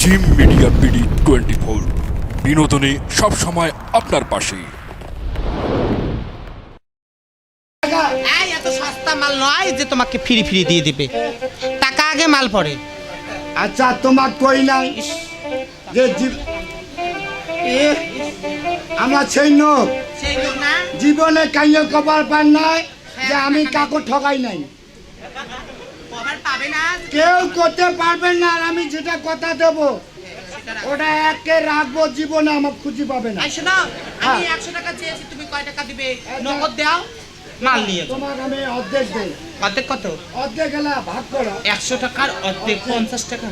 Gym media BD 24 বিনোদনে সব সময় আপনার পাশে। এই এত সস্তা মাল নয় যে তোমাকে ফ্রি ফ্রি দিয়ে দিবে, টাকা আগে মাল পড়ে। আচ্ছা তোমার কই নাই যে আমরা সেই লোক সেই লোক না জীবনে কাইয়ে কপাল পান নাই যে আমি কাকু ঠকাই নাই, কভার পাবে না। কেউ করতে পারবেন না। আর আমি যেটা কথা দেব ওটা একে রাখবো, জীবনে আমার খুঁজে পাবে না। এই শোনো, আমি 100 টাকা চেয়েছি, তুমি কয় টাকা দিবে? নগদ দাও, মাল নিয়ে যাও। তোমাকে আমি অর্ধেক দেই। অর্ধেক কত? অর্ধেক গেলা ভাগ করো। 100 টাকার অর্ধেক 50 টাকা।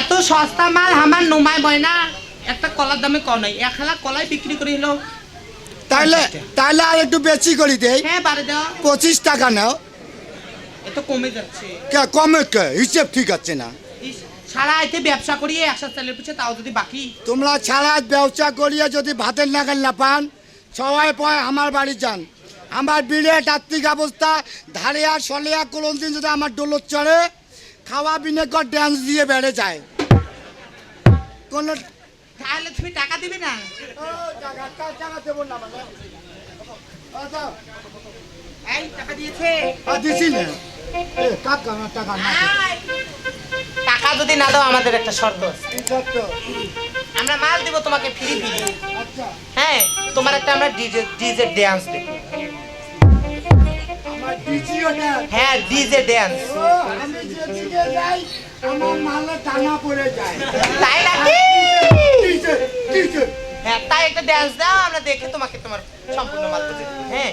এত সস্তা মাল আমার নোমায় বয় না। একটা কলার দামে কম নাই, এক হালা কলাই বিক্রি করে হলো। তাহলে তাহলে আর একটু বেশি করি দেই। হ্যাঁ বাড়ে দাও। 25 টাকা নাও। এত কমে যাচ্ছে। কে কমে কে হিসেব ঠিক আছে না। ইস, সারা আইতে ব্যবসা করি 100 চালের পিছে, তাও যদি বাকি। তোমরা ছাড়া ব্যবসা করিয়ে যদি ভাতের নাগাল না পান, সবাই পয় আমার বাড়ি যান। আমার বিরাট আর্থিক অবস্থা, ধারিয়া সলিয়া কোন দিন যদি আমার ডোলত চড়ে, খাওয়া বিনে কর ড্যান্স দিয়ে বেড়ে যায়। কোন তাহলে তুমি টাকা দিবে না? টাকা দেবো না মানে এই টাকা দিয়েছে? দিছি না। কাকা না টাকা না। আয়। টাকা যদি না দাও আমাদের একটা শর্ত আছে। কি সত্য? আমরা মাল দিব তোমাকে ফ্রি ফ্রি। আচ্ছা হ্যাঁ, তোমার একটা আমরা ডিজে ড্যান্স দেব। আমার দিছিও না। হ্যাঁ, ডিজে ড্যান্স। ও, আমি যেদিকে যাই আমার মালে টানা পড়ে যায়। তাই নাকি? দিছে, দিছে। হ্যাঁ, তাই একটা ড্যান্স দাও, আমরা দেখে তোমাকে তোমার সম্পূর্ণ মাল দেব। হ্যাঁ,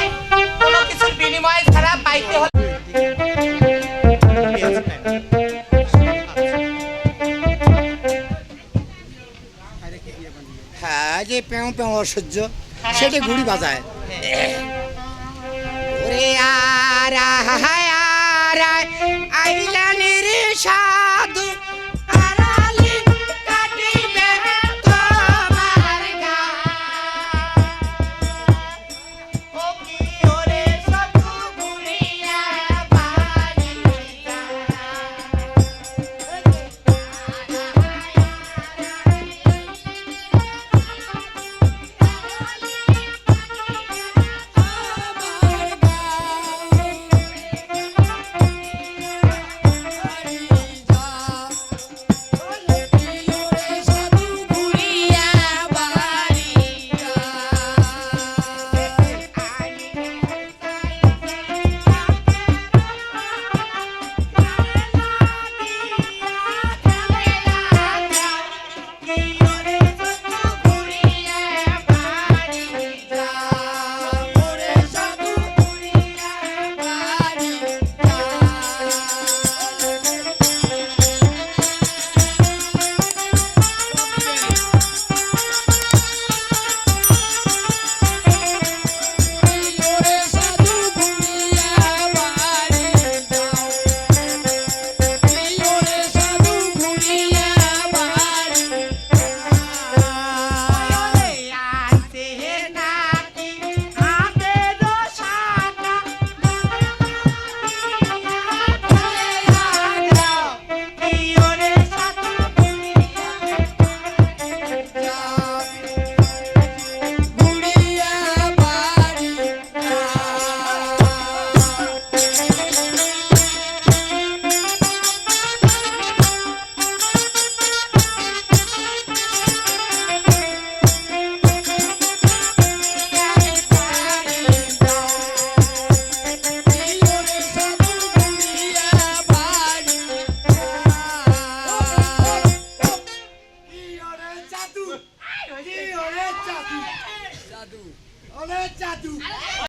এই, কোনো কিছুর বিনিময় ছাড়া পাইতে হলে হ্যাঁ যে পেও পেও অসহ্য সেটা ঘুড়ি বাজায়। ওরে আরা হায় আরা আইলানের সাধু